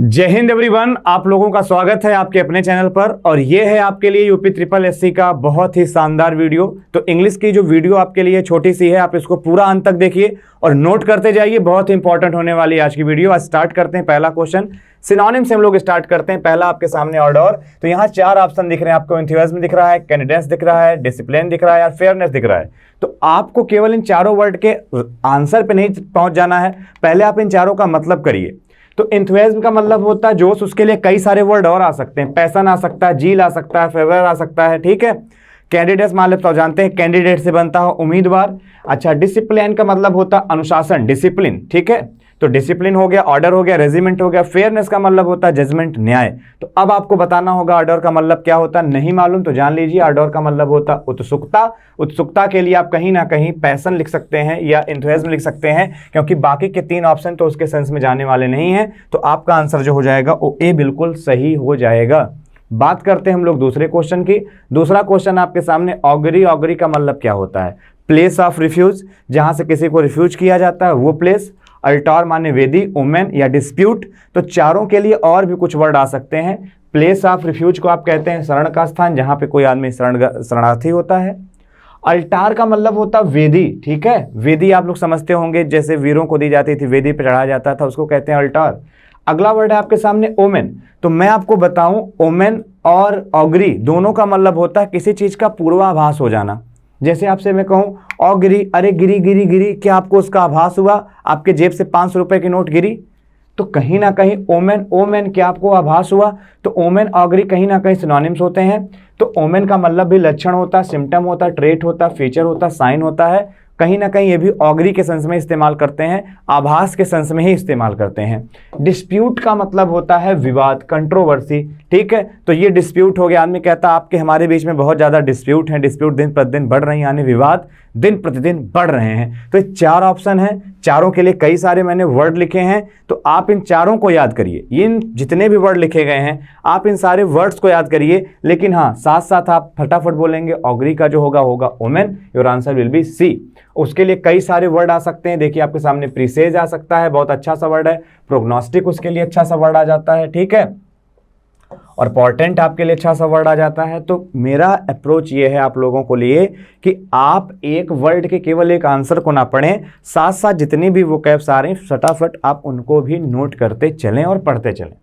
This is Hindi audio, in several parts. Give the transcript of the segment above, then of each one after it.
जय हिंद एवरीवन, आप लोगों का स्वागत है आपके अपने चैनल पर। और ये है आपके लिए यूपी ट्रिपल एससी का बहुत ही शानदार वीडियो। तो इंग्लिश की जो वीडियो आपके लिए छोटी सी है, आप इसको पूरा अंत तक देखिए और नोट करते जाइए, बहुत ही इंपॉर्टेंट होने वाली है आज की वीडियो। आज स्टार्ट करते हैं पहला क्वेश्चन, सिनोनिम से हम लोग स्टार्ट करते हैं। पहला आपके सामने ऑर्डर, तो यहाँ 4 ऑप्शन दिख रहे हैं आपको। एंथुसियाज्म दिख रहा है, कैंडिडेंस दिख रहा है, डिसिप्लिन दिख रहा है और फेयरनेस दिख रहा है। तो आपको केवल इन चारों वर्ड के आंसर पे नहीं पहुंच जाना है, पहले आप इन चारों का मतलब करिए। तो एंथुसियाज्म का मतलब होता है जोश, उसके लिए कई सारे वर्ड और आ सकते हैं। पैशन आ सकता है, जील आ सकता है, फेवर आ सकता है, ठीक है। कैंडिडेट्स मान लेते हो, जानते हैं कैंडिडेट से बनता है उम्मीदवार। अच्छा, डिसिप्लिन का मतलब होता है अनुशासन, डिसिप्लिन, ठीक है। तो डिसिप्लिन हो गया, ऑर्डर हो गया, रेजिमेंट हो गया। फेयरनेस का मतलब होता है जजमेंट, न्याय। तो अब आपको बताना होगा ऑर्डर का मतलब क्या होता है। नहीं मालूम तो जान लीजिए, ऑर्डर का मतलब होता है उत्सुकता। उत्सुकता के लिए आप कहीं ना कहीं पैशन लिख सकते हैं या एंथुसियाज्म लिख सकते हैं, क्योंकि बाकी के 3 ऑप्शन तो उसके सेंस में जाने वाले नहीं हैं। तो आपका आंसर जो हो जाएगा वो ए बिल्कुल सही हो जाएगा। बात करते हैं हम लोग दूसरे क्वेश्चन की। दूसरा क्वेश्चन आपके सामने, ऑगरी। ऑगरी का मतलब क्या होता है? प्लेस ऑफ रिफ्यूज, जहां से किसी को रिफ्यूज किया जाता है वो प्लेस। अल्टार माने वेदी, ओमेन या डिस्प्यूट। तो चारों के लिए और भी कुछ वर्ड आ सकते हैं। प्लेस ऑफ रिफ्यूज को आप कहते हैं शरण का स्थान, जहां पे कोई आदमी शरणार्थी होता है। अल्टार का मतलब होता है वेदी, ठीक है। वेदी आप लोग समझते होंगे, जैसे वीरों को दी जाती थी, वेदी पे चढ़ाया जाता था, उसको कहते हैं अल्टार। अगला वर्ड है आपके सामने ओमेन। तो मैं आपको बताऊं, ओमेन और ऑगरी दोनों का मतलब होता है किसी चीज का पूर्वाभास हो जाना। जैसे आपसे मैं कहूं ऑगरी, अरे गिरी गिरी गिरी, क्या आपको उसका आभास हुआ? आपके जेब से 500 रुपए की नोट गिरी? तो कहीं ना कहीं ओमेन, ओमेन क्या आपको आभास हुआ? तो ओमेन ऑगरी कहीं ना कहीं सिनोनिम्स होते हैं। तो ओमेन का मतलब भी लक्षण होता है, सिम्टम होता है, ट्रेट होता है, फीचर होता है, साइन होता है। कहीं ना कहीं ये भी ऑगरी के सेंस में इस्तेमाल करते हैं, आभास के सेंस में ही इस्तेमाल करते हैं। डिस्प्यूट का मतलब होता है विवाद, कंट्रोवर्सी, ठीक है। तो ये डिस्प्यूट हो गया। आदमी कहता है आपके हमारे बीच में बहुत ज्यादा डिस्प्यूट है, डिस्प्यूट दिन प्रतिदिन बढ़ रही है, यानी विवाद दिन प्रतिदिन बढ़ रहे हैं। तो ये 4 ऑप्शन हैं, चारों के लिए कई सारे मैंने वर्ड लिखे हैं। तो आप इन चारों को याद करिए, इन जितने भी वर्ड लिखे गए हैं आप इन सारे वर्ड्स को याद करिए। लेकिन हाँ, साथ साथ आप फटाफट बोलेंगे ऑगरी का जो होगा होगा omen. Your answer will be C. उसके लिए कई सारे वर्ड आ सकते हैं। देखिए आपके सामने प्रीसेज आ सकता है, बहुत अच्छा सा वर्ड है। प्रोग्नोस्टिक उसके लिए अच्छा सा वर्ड आ जाता है, ठीक है। और पोर्टेंट आपके लिए अच्छा सा वर्ड आ जाता है। तो मेरा अप्रोच ये है आप लोगों को लिए कि आप एक वर्ड के केवल एक आंसर को ना पढ़ें, साथ साथ जितनी भी वोकैब्स आ रही हैं फटाफट आप उनको भी नोट करते चलें और पढ़ते चलें।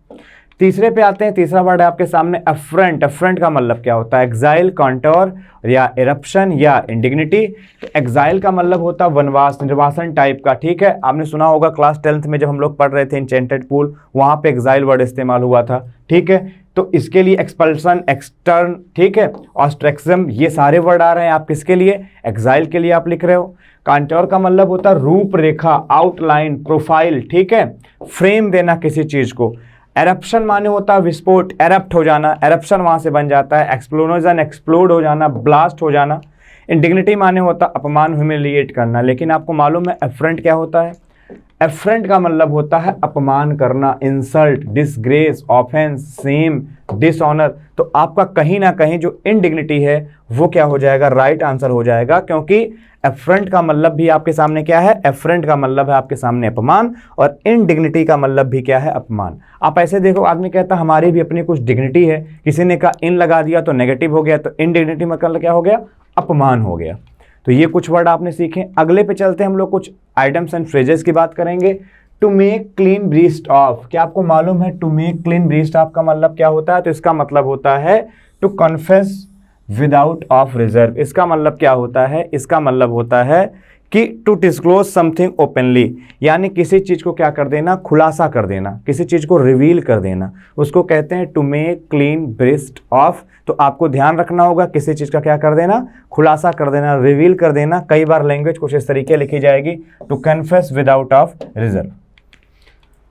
तीसरे पे आते हैं। तीसरा वर्ड है आपके सामने अफ्रंट। अफ्रंट का मतलब क्या होता है? एक्साइल, कॉन्टोर या इरप्शन या इंडिग्निटी। तो एक्साइल का मतलब होता है वनवास, निर्वासन टाइप का, ठीक है। आपने सुना होगा क्लास 10th में जब हम लोग पढ़ रहे थे इंचेंटेड पूल, वहां पे एक्साइल वर्ड इस्तेमाल हुआ था, ठीक है। तो इसके लिए एक्सपल्सन, एक्सटर्न, ठीक है, ऑस्ट्रेक्सम, ये सारे वर्ड आ रहे हैं। आप किसके लिए? एक्साइल के लिए आप लिख रहे हो। कॉन्टोर का मतलब होता है रूपरेखा, आउटलाइन, प्रोफाइल, ठीक है, फ्रेम देना किसी चीज को। एरप्शन माने होता है विस्फोट, एरप्ट हो जाना, एरप्शन वहां से बन जाता है। एक्सप्लोजन, एक्सप्लोड हो जाना, ब्लास्ट हो जाना। इंडिग्निटी माने होता है अपमान, ह्यूमिलिएट करना। लेकिन आपको मालूम है एफ्रंट क्या होता है? एफ्रंट का मतलब होता है अपमान करना, insult, disgrace, offence, same, dishonour. तो आपका कहीं ना कहीं जो इंडिग्निटी है वो क्या हो जाएगा? राइट आंसर हो जाएगा, क्योंकि एफ्रंट का मतलब भी आपके सामने क्या है? एफ्रंट का मतलब है आपके सामने अपमान, और इनडिग्निटी का मतलब भी क्या है? अपमान। आप ऐसे देखो, आदमी कहता हमारी भी अपनी कुछ डिग्निटी है, किसी ने कहा इन लगा दिया तो नेगेटिव हो गया, तो इनडिग्निटी मतलब क्या हो गया? अपमान हो गया। तो ये कुछ वर्ड आपने सीखे। अगले पे चलते हैं हम लोग, कुछ आइटम्स एंड फ्रेजेस की बात करेंगे। To make clean breast of, क्या आपको मालूम है to make clean breast of का मतलब क्या होता है? तो इसका मतलब होता है to confess without of reserve. इसका मतलब क्या होता है? इसका मतलब होता है कि टू डिस्क्लोज समथिंग ओपनली, यानी किसी चीज को क्या कर देना? खुलासा कर देना, किसी चीज को रिवील कर देना, उसको कहते हैं to make clean breast of. तो आपको ध्यान रखना होगा किसी चीज का क्या कर देना? खुलासा कर देना, रिवील कर देना। कई बार लैंग्वेज कुछ इस तरीके लिखी जाएगी, to confess without of reserve.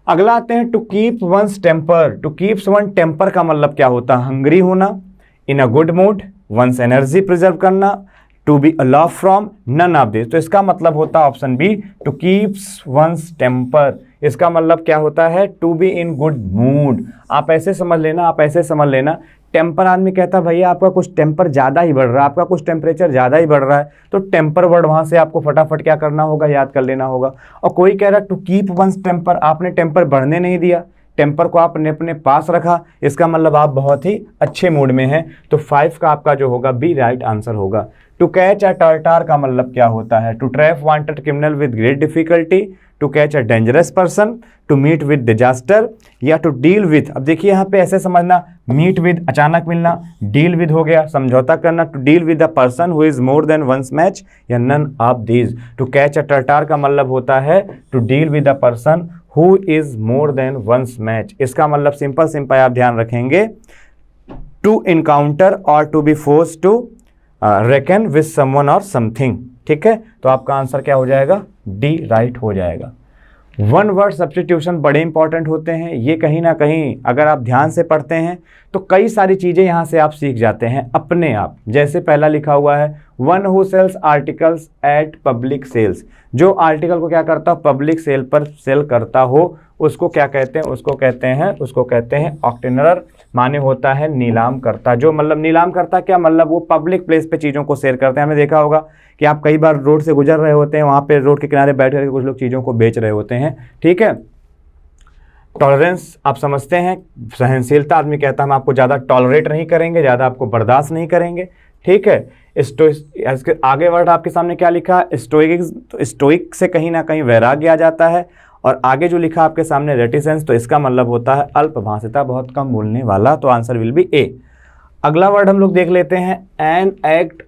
अगला आते हैं to keep one's temper. To keep one temper का मतलब क्या होता है? हंग्री होना, in a good mood, one's energy preserve करना, to be aloof from, none of this. तो इसका मतलब होता है option B, to keeps one's temper. इसका मतलब क्या होता है? To be in good mood. आप ऐसे समझ लेना, आप ऐसे समझ लेना, टेम्पर आदमी कहता है भैया आपका कुछ टेम्पर ज़्यादा ही बढ़ रहा है, आपका कुछ टेम्परेचर ज़्यादा ही बढ़ रहा है। तो टेम्पर वर्ड वहाँ से आपको फटाफट क्या करना होगा? याद कर लेना होगा। और कोई कह रहा है टू कीप वंस टेम्पर, आपने टेम्पर बढ़ने नहीं दिया, टेम्पर को आपने अपने पास रखा, इसका मतलब आप बहुत ही अच्छे मूड में हैं। तो 5 का आपका जो होगा बी राइट आंसर होगा। टू कैच अ टर्टार का मतलब क्या होता है? To trap wanted criminal with great difficulty, to catch a dangerous person, to meet with disaster, या टू डील विद। अब देखिए यहाँ पे ऐसे समझना, मीट विद अचानक मिलना, डील विद हो गया समझौता करना, to deal with a person who is more than one's match, या none of these. To catch a टर्टार का मतलब होता है to deal with a person who is more than one's match. इसका मतलब सिंपल आप ध्यान रखेंगे, to encounter or to be force to reckon with someone or something. ठीक है, तो आपका आंसर क्या हो जाएगा? डी राइट हो जाएगा। वन वर्ड सब्स्टिट्यूशन बड़े इंपॉर्टेंट होते हैं। ये कहीं ना कहीं अगर आप ध्यान से पढ़ते हैं तो कई सारी चीज़ें यहाँ से आप सीख जाते हैं अपने आप। जैसे पहला लिखा हुआ है one who sells articles at public sales. जो आर्टिकल को क्या करता हो? पब्लिक सेल पर सेल करता हो, उसको क्या कहते हैं? उसको कहते हैं ऑक्टेनर, माने होता है नीलाम करता। जो मतलब नीलाम करता क्या मतलब? वो पब्लिक प्लेस पे चीज़ों को सेल करते हैं। हमने देखा होगा कि आप कई बार रोड से गुजर रहे होते हैं, वहाँ पे रोड के किनारे बैठ करके कुछ लोग चीज़ों को बेच रहे होते हैं। ठीक है, टॉलरेंस आप समझते हैं, सहनशीलता। आदमी कहता है हम आपको ज़्यादा टॉलरेट नहीं करेंगे, ज़्यादा आपको बर्दाश्त नहीं करेंगे। ठीक है, इसके आगे वर्ड आपके सामने क्या लिखा? स्टोइक्स। तो स्टोइक से कहीं ना कहीं वैराग्य आ जाता है। और आगे जो लिखा आपके सामने रेटिसेंस, तो इसका मतलब होता है अल्पभाषिता, बहुत कम बोलने वाला। तो आंसर विल बी ए। अगला वर्ड हम लोग देख लेते हैं an act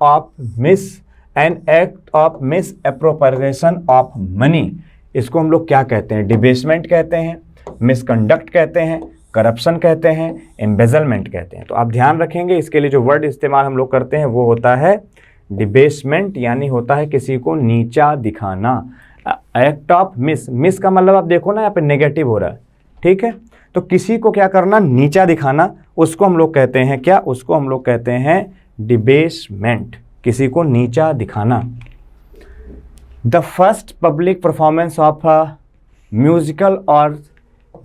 of miss appropriation of money. इसको हम लोग क्या कहते हैं? डिबेसमेंट कहते हैं, मिसकंडक्ट कहते हैं, करप्शन कहते हैं, एम्बेजलमेंट कहते हैं। तो आप ध्यान रखेंगे, इसके लिए जो वर्ड इस्तेमाल हम लोग करते हैं वो होता है डिबेसमेंट, यानी होता है किसी को नीचा दिखाना। एक्ट ऑफ मिस का मतलब आप देखो ना यहाँ पे नेगेटिव हो रहा है। ठीक है, तो किसी को क्या करना? नीचा दिखाना, उसको हम लोग कहते हैं क्या? उसको हम लोग कहते हैं डिबेसमेंट, किसी को नीचा दिखाना। The first public performance of a musical or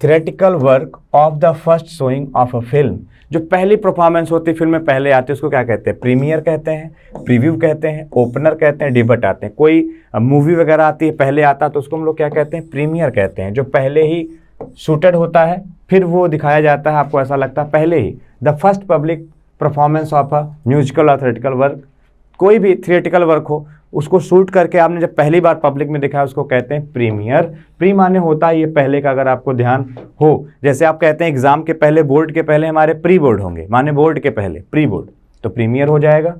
theatrical work of the first showing of a film. जो पहली परफॉर्मेंस होती है फिल्म में पहले आती है उसको क्या कहते हैं? प्रीमियर कहते हैं, प्रीव्यू कहते हैं, ओपनर कहते हैं, डिबट आते हैं। कोई मूवी वगैरह आती है पहले आता है तो उसको हम लोग क्या कहते हैं? प्रीमियर कहते हैं। जो पहले ही शूटेड होता है फिर वो दिखाया जाता है, आपको ऐसा लगता है पहले ही। The first public performance of a musical or theatrical work, कोई भी थिएट्रिकल वर्क हो उसको शूट करके आपने जब पहली बार पब्लिक में दिखाया उसको कहते हैं प्रीमियर। प्री माने होता है ये पहले का, अगर आपको ध्यान हो। जैसे आप कहते हैं एग्जाम के पहले, बोर्ड के पहले हमारे प्री बोर्ड होंगे, माने बोर्ड के पहले प्री बोर्ड, तो प्रीमियर हो जाएगा।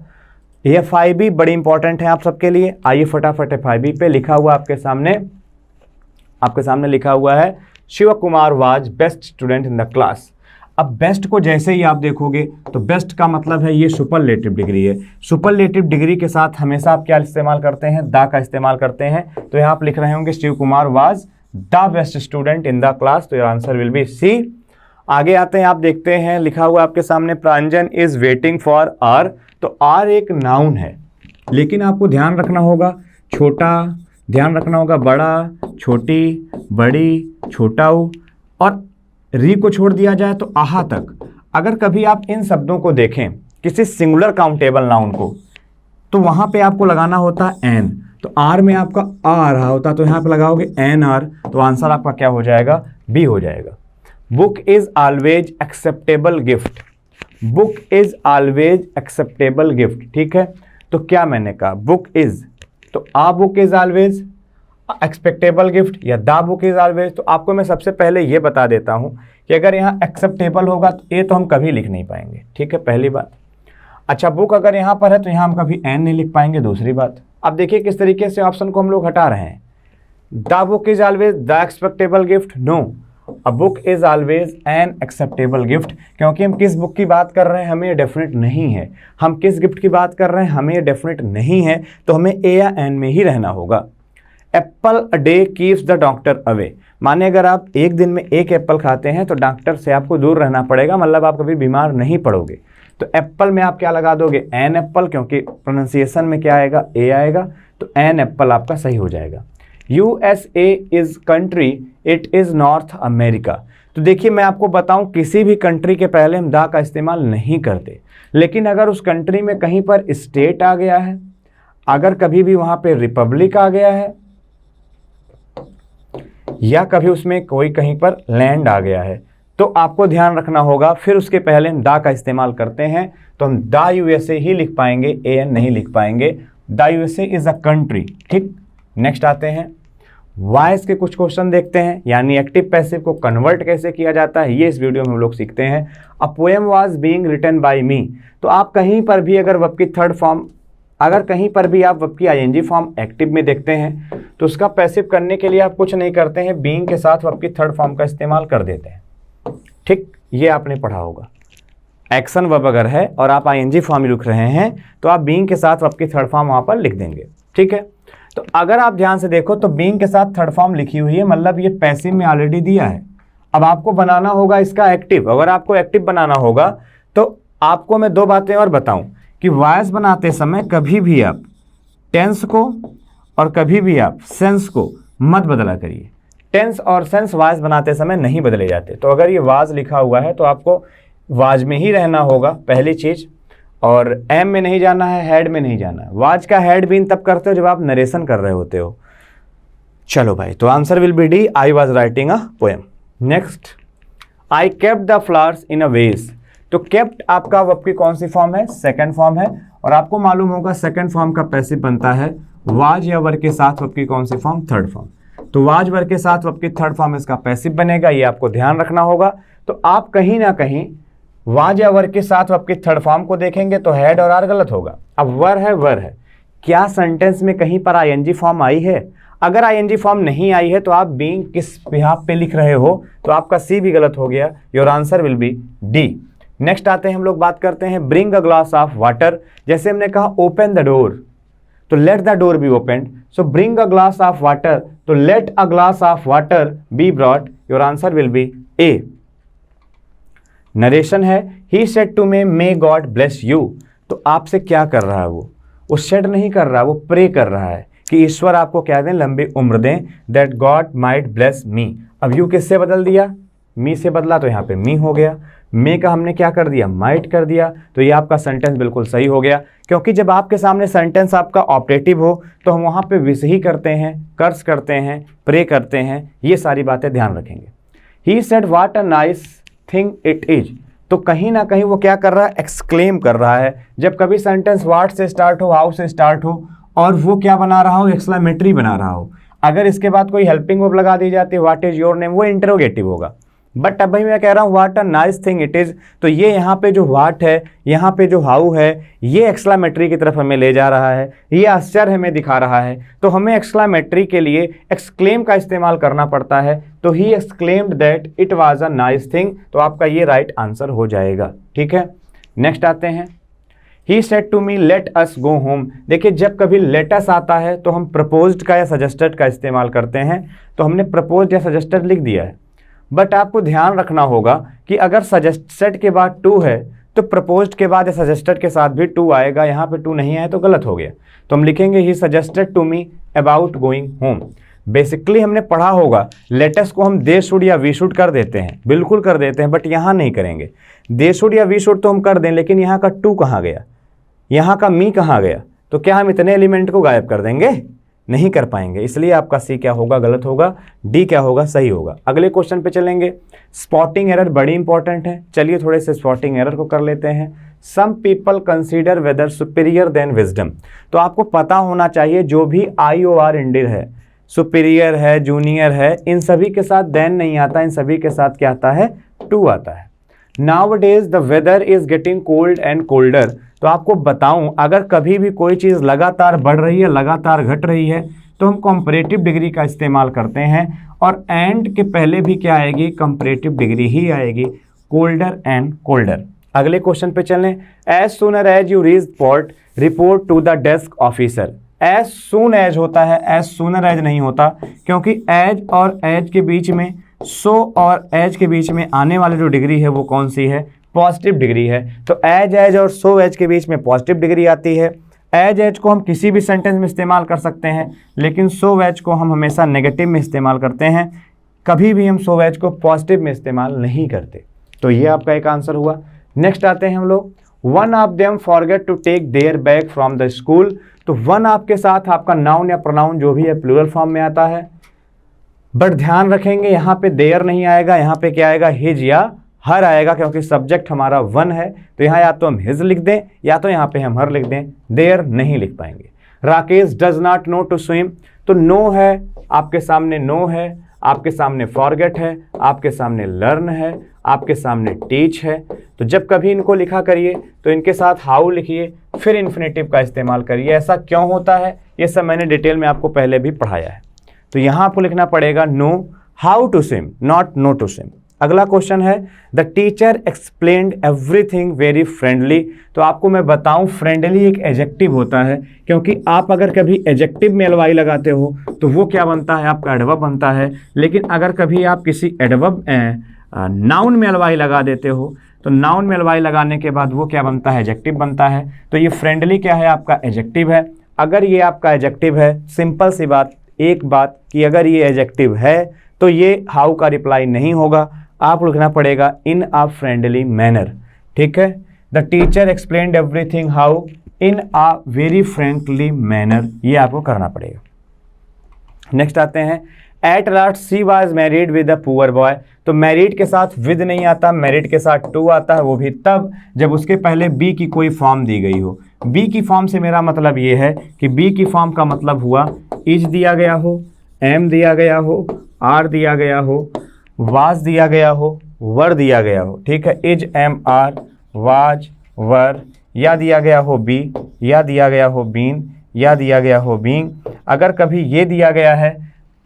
ये 5B बड़ी इंपॉर्टेंट है आप सबके लिए। आइए फटाफट 5B पे लिखा हुआ आपके सामने लिखा हुआ है Shiv Kumar was best student in the class. अब बेस्ट को जैसे ही आप देखोगे तो बेस्ट का मतलब है ये सुपरलेटिव डिग्री है। सुपरलेटिव डिग्री के साथ हमेशा आप क्या इस्तेमाल करते हैं? द का इस्तेमाल करते हैं। तो यहाँ आप लिख रहे होंगे Shiv Kumar was the best student in the class, तो आंसर विल बी सी। आगे आते हैं, आप देखते हैं लिखा हुआ आपके सामने प्रांजन इज वेटिंग फॉर आर। तो आर एक नाउन है, लेकिन आपको ध्यान रखना होगा छोटा, ध्यान रखना होगा बड़ा, छोटी, बड़ी, छोटाऊ, और री को छोड़ दिया जाए तो आहा तक। अगर कभी आप इन शब्दों को देखें किसी सिंगुलर काउंटेबल नाउन को, तो वहां पे आपको लगाना होता है एन। तो आर में आपका आ रहा होता तो यहाँ पे लगाओगे एन आर, तो आंसर आपका क्या हो जाएगा? बी हो जाएगा। Book is always acceptable gift. Book is always acceptable gift. ठीक है, तो क्या मैंने कहा? बुक इज, तो आ बुक इज ऑलवेज एक्सपेक्टेबल गिफ्ट या द बुक इज ऑलवेज। तो आपको मैं सबसे पहले ये बता देता हूं कि अगर यहाँ एक्सेप्टेबल होगा तो ये तो हम कभी लिख नहीं पाएंगे। ठीक है, पहली बात। अच्छा, बुक अगर यहाँ पर है तो यहाँ हम कभी एन नहीं लिख पाएंगे, दूसरी बात। अब देखिए किस तरीके से ऑप्शन को हम लोग हटा रहे हैं। The book is always the expectable gift, no, a book is always an acceptable gift. क्योंकि हम किस बुक की बात कर रहे हैं हमें ये डेफिनेट नहीं है, हम किस गिफ्ट की बात कर रहे हैं हमें ये डेफिनेट नहीं है, तो हमें ए या एन में ही रहना होगा। Apple a day keeps the doctor away, माने अगर आप एक दिन में एक एप्पल खाते हैं तो डॉक्टर से आपको दूर रहना पड़ेगा, मतलब आप कभी बीमार नहीं पड़ोगे। तो एप्पल में आप क्या लगा दोगे? एन एप्पल, क्योंकि प्रोनाउंसिएशन में क्या आएगा? ए आएगा, तो एन एप्पल आपका सही हो जाएगा। USA is country, it is north America. तो देखिए मैं आपको बताऊं, किसी भी कंट्री के पहले हम द का इस्तेमाल नहीं करते, लेकिन अगर उस कंट्री में कहीं पर स्टेट आ गया है, अगर कभी भी वहां पे रिपब्लिक आ गया है, या कभी उसमें कोई कहीं पर लैंड आ गया है, तो आपको ध्यान रखना होगा, फिर उसके पहले हम दा का इस्तेमाल करते हैं तो हम द यूएसए ही लिख पाएंगे, एन नहीं लिख पाएंगे। The USA is a country. ठीक, नेक्स्ट आते हैं वॉइस के कुछ क्वेश्चन देखते हैं, यानी एक्टिव पैसिव को कन्वर्ट कैसे किया जाता है, ये इस वीडियो में हम लोग सीखते हैं। A poem was being written by me. तो आप कहीं पर भी अगर वर्ब की थर्ड फॉर्म, अगर कहीं पर भी आप वर्ब की आईएनजी फॉर्म एक्टिव में देखते हैं तो उसका पैसिव करने के लिए आप कुछ नहीं करते हैं, बीइंग के साथ वर्ब की थर्ड फॉर्म का इस्तेमाल कर देते हैं। ठीक, ये आपने पढ़ा होगा। एक्शन वर्ब अगर है और आप आईएनजी फॉर्म लिख रहे हैं तो आप बीइंग के साथ वर्ब की थर्ड फॉर्म वहां पर लिख देंगे। ठीक है, तो अगर आप ध्यान से देखो तो बीइंग के साथ थर्ड फॉर्म लिखी हुई है, मतलब ये पैसिव में ऑलरेडी दिया है। अब आपको बनाना होगा इसका एक्टिव। अगर आपको एक्टिव बनाना होगा तो आपको मैं दो बातें और बताऊं कि वॉइस बनाते समय कभी भी आप टेंस को और कभी भी आप सेंस को मत बदला करिए। टेंस और सेंस वॉइस बनाते समय नहीं बदले जाते। तो अगर ये वाज लिखा हुआ है तो आपको वाज में ही रहना होगा पहली चीज, और एम में नहीं जाना है, हेड में नहीं जाना है। वाज का हेड बीन तब करते हो जब आप नरेशन कर रहे होते हो। चलो भाई, तो answer will be D, I was writing a poem. Next, I kept the flowers in a vase. तो केप्ट आपका वर्ब की कौन सी फॉर्म है, सेकंड फॉर्म है, और आपको मालूम होगा सेकंड फॉर्म का पैसिव बनता है वाज या वर्ब के साथ वर्ब की कौन सी फॉर्म, थर्ड फॉर्म। तो वाज वर्ब के साथ वर्ब की थर्ड फॉर्म इसका पैसिव बनेगा, ये आपको ध्यान रखना होगा। तो आप कहीं ना कहीं वाज या वर्ब के साथ वर्ब की थर्ड फॉर्म को देखेंगे तो हेड और आर गलत होगा। अब वर है, क्या सेंटेंस में कहीं पर आईएनजी फॉर्म आई है? अगर आईएनजी फॉर्म नहीं आई है तो आप बीइंग किस बिहाफ पे लिख रहे हो, तो आपका सी भी गलत हो गया। Your answer will be D. Next आते हैं, हम लोग बात करते हैं bring a glass of water. जैसे हमने कहा ओपन द डोर, तो let the door be open. So bring a glass of water, तो let a glass of water be brought. Your answer will be A. Narration है, he said to me may God bless you. तो आपसे क्या कर रहा है वो सेड नहीं कर रहा, वो प्रे कर रहा है कि ईश्वर आपको क्या दें, लंबी उम्र दें, that God might bless me. अब यू किससे बदल दिया, मी से बदला, तो यहाँ पे मी हो गया। मे का हमने क्या कर दिया, माइट कर दिया। तो ये आपका सेंटेंस बिल्कुल सही हो गया, क्योंकि जब आपके सामने सेंटेंस आपका ऑपरेटिव हो तो हम वहाँ पे विश ही करते हैं, कर्स करते हैं, प्रे करते हैं, ये सारी बातें ध्यान रखेंगे। He said what a nice thing it is. तो कहीं ना कहीं वो क्या कर रहा है, एक्सक्लेम कर रहा है। जब कभी सेंटेंस व्हाट से स्टार्ट हो, हाउ से स्टार्ट हो, और वो क्या बना रहा हो, एक्सक्लेमेटरी बना रहा हो, अगर इसके बाद कोई हेल्पिंग वर्ब लगा दी जाती है, व्हाट इज योर नेम, वो इंटरोगेटिव होगा। बट अभी मैं कह रहा हूँ what a nice thing it is, तो ये यहाँ पे जो व्हाट है, यहाँ पे जो हाउ है, ये एक्सक्लेमेटरी की तरफ हमें ले जा रहा है, ये आश्चर्य हमें दिखा रहा है। तो हमें एक्सक्लेमेटरी के लिए एक्सक्लेम का इस्तेमाल करना पड़ता है। तो he exclaimed that it was a nice thing, तो आपका ये राइट आंसर हो जाएगा। ठीक है, नेक्स्ट आते हैं, he said to me let us go home. देखिए, जब कभी लेट अस आता है तो हम प्रपोज्ड का या सजेस्टेड का इस्तेमाल करते हैं। तो हमने प्रपोज्ड या सजेस्टेड लिख दिया है, बट आपको ध्यान रखना होगा कि अगर सजेस्टेड के बाद टू है तो प्रपोज्ड के बाद या सजेस्टेड के साथ भी टू आएगा। यहाँ पे टू नहीं आया तो गलत हो गया। तो हम लिखेंगे he suggested to me about going home. Basically हमने पढ़ा होगा लेटस को हम दे शुड या वी शुड कर देते हैं, बिल्कुल कर देते हैं, बट यहाँ नहीं करेंगे। दे शुड या वी शुड तो हम कर दें, लेकिन यहाँ का टू कहाँ गया, यहाँ का मी कहाँ गया? तो क्या हम इतने एलिमेंट को गायब कर देंगे? नहीं कर पाएंगे। इसलिए आपका सी क्या होगा, गलत होगा। डी क्या होगा, सही होगा। अगले क्वेश्चन पे चलेंगे। स्पॉटिंग एरर बड़ी इंपॉर्टेंट है, चलिए थोड़े से स्पॉटिंग एरर को कर लेते हैं। Some people consider weather superior than wisdom. तो आपको पता होना चाहिए जो भी IOR इंडेड है, सुपीरियर है, जूनियर है, इन सभी के साथ देन नहीं आता, इन सभी के साथ क्या आता है, टू आता है। Nowadays the weather is getting cold and colder। तो आपको बताऊं, अगर कभी भी कोई चीज़ लगातार बढ़ रही है, लगातार घट रही है, तो हम कंपैरेटिव डिग्री का इस्तेमाल करते हैं, और एंड के पहले भी क्या आएगी, कंपैरेटिव डिग्री ही आएगी, कोल्डर एंड कोल्डर। अगले क्वेश्चन पे चलें। As sooner as you reach port report to the desk officer. As soon as होता है, एज सूनर एज नहीं होता, क्योंकि एज और एज के बीच में, सो और एज के बीच में आने वाली जो डिग्री है वो कौन सी है, पॉजिटिव डिग्री है। तो एज एज और सो एज के बीच में पॉजिटिव डिग्री आती है। एज एज को हम किसी भी सेंटेंस में इस्तेमाल कर सकते हैं, लेकिन सो एज को हम हमेशा नेगेटिव में इस्तेमाल करते हैं, कभी भी हम सो एज को पॉजिटिव में इस्तेमाल नहीं करते। तो ये आपका एक आंसर हुआ। नेक्स्ट आते हैं हम लोग। One of them forget to take their bag from the school. तो वन आपके साथ आपका नाउन या प्रोनाउन जो भी है प्लूरल फॉर्म में आता है। बट ध्यान रखेंगे यहाँ पे देयर नहीं आएगा, यहाँ पे क्या आएगा, हिज या हर आएगा, क्योंकि सब्जेक्ट हमारा वन है। तो यहाँ या तो हम हिज लिख दें या तो यहाँ पे हम हर लिख दें, देयर नहीं लिख पाएंगे। Rakesh does not know to swim, तो नो है आपके सामने, नो है आपके सामने, फॉरगेट है आपके सामने, लर्न है आपके सामने, टीच है। तो जब कभी इनको लिखा करिए तो इनके साथ हाउ लिखिए, फिर इन्फिनेटिव का इस्तेमाल करिए। ऐसा क्यों होता है ये सब मैंने डिटेल में आपको पहले भी पढ़ाया है। तो यहाँ आपको लिखना पड़ेगा know how to swim, not know to swim. अगला क्वेश्चन है the teacher explained everything very friendly. तो आपको मैं बताऊं, फ्रेंडली एक एडजेक्टिव होता है, क्योंकि आप अगर कभी एडजेक्टिव में एलवाई लगाते हो तो वो क्या बनता है, आपका एडवर्ब बनता है। लेकिन अगर कभी आप किसी एडवर्ब नाउन में एलवाई लगा देते हो तो नाउन में एलवाई लगाने के बाद वो क्या बनता है, एडजेक्टिव बनता है। तो ये फ्रेंडली क्या है, आपका एडजेक्टिव है। अगर ये आपका एडजेक्टिव है, सिंपल सी बात, एक बात कि अगर ये एडजेक्टिव है तो ये हाउ का रिप्लाई नहीं होगा, आप लिखना पड़ेगा इन अ फ्रेंडली मैनर। ठीक है, the teacher explained everything how in a very frankly manner, ये आपको करना पड़ेगा। नेक्स्ट आते हैं, at last she was married with a poor boy. तो मैरिड के साथ विद नहीं आता, मैरिड के साथ टू आता है, वो भी तब जब उसके पहले बी की कोई फॉर्म दी गई हो। बी की फॉर्म से मेरा मतलब ये है कि बी की फॉर्म का मतलब हुआ इज दिया गया हो, एम दिया गया हो, आर दिया गया हो, वाज दिया गया हो, वर दिया गया हो। ठीक है, इज, एम, आर, वाज, वर, या दिया गया हो बी, या दिया गया हो बीन, या दिया गया हो बीइंग। अगर कभी ये दिया गया है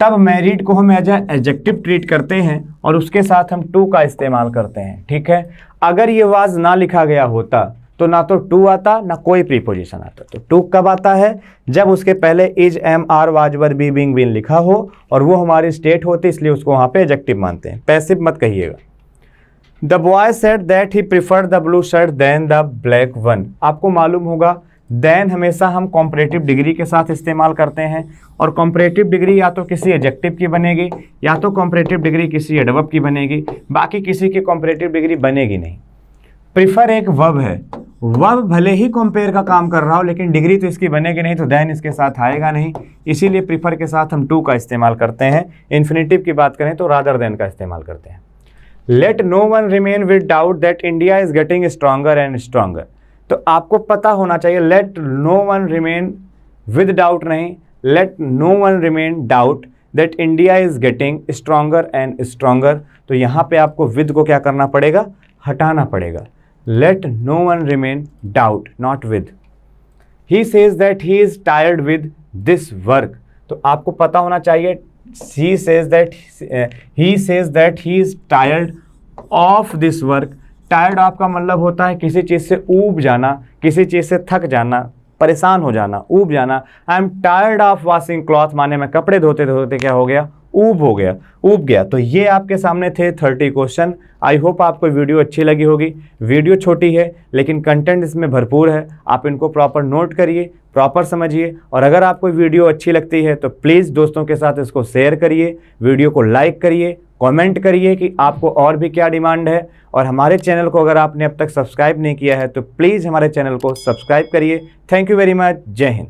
तब मैरिड को हम एज एडजेक्टिव ट्रीट करते हैं और उसके साथ हम टू का इस्तेमाल करते हैं। ठीक है, अगर ये वाज ना लिखा गया होता तो ना तो टू आता ना कोई प्रीपोजिशन आता। तो टू कब आता है, जब उसके पहले is, am, are, was, were, be, being, been लिखा हो और वो हमारी स्टेट होती, इसलिए उसको वहाँ पे एडजेक्टिव मानते हैं, पैसिव मत कहिएगा। The boy said that he preferred the blue shirt than the black one. आपको मालूम होगा देन हमेशा हम कॉम्परेटिव डिग्री के साथ इस्तेमाल करते हैं, और कॉम्परेटिव डिग्री या तो किसी एडजेक्टिव की बनेगी या तो कॉम्परेटिव डिग्री किसी एडवर्ब की बनेगी, बाकी किसी की कॉम्परेटिव डिग्री बनेगी नहीं। प्रिफर एक वर्ब है, वर्ब भले ही कंपेयर का काम कर रहा हो लेकिन डिग्री तो इसकी बनेगी नहीं, तो देन इसके साथ आएगा नहीं, इसीलिए प्रिफर के साथ हम टू का इस्तेमाल करते हैं। इन्फिनेटिव की बात करें तो रादर देन का इस्तेमाल करते हैं। Let no one remain with doubt that India is getting stronger and stronger. तो आपको पता होना चाहिए, let no one remain with doubt नहीं, let no one remain doubt that India is getting stronger and stronger. तो यहाँ पे आपको विद को क्या करना पड़ेगा, हटाना पड़ेगा। Let no one remain doubt, not with. He says that he is tired with this work. तो आपको पता होना चाहिए, he says that he is tired of this work। Tired आपका मतलब होता है किसी चीज़ से ऊब जाना, किसी चीज़ से थक जाना, परेशान हो जाना, ऊब जाना। I am tired of washing cloth माने मैं कपड़े धोते धोते क्या हो गया, ऊब हो गया, ऊब गया। तो ये आपके सामने थे 30 क्वेश्चन। आई होप आपको वीडियो अच्छी लगी होगी। वीडियो छोटी है लेकिन कंटेंट इसमें भरपूर है, आप इनको प्रॉपर नोट करिए, प्रॉपर समझिए, और अगर आपको वीडियो अच्छी लगती है तो प्लीज़ दोस्तों के साथ इसको शेयर करिए, वीडियो को लाइक करिए, कमेंट करिए कि आपको और भी क्या डिमांड है। और हमारे चैनल को अगर आपने अब तक सब्सक्राइब नहीं किया है तो प्लीज़ हमारे चैनल को सब्सक्राइब करिए। Thank you very much. जय हिंद।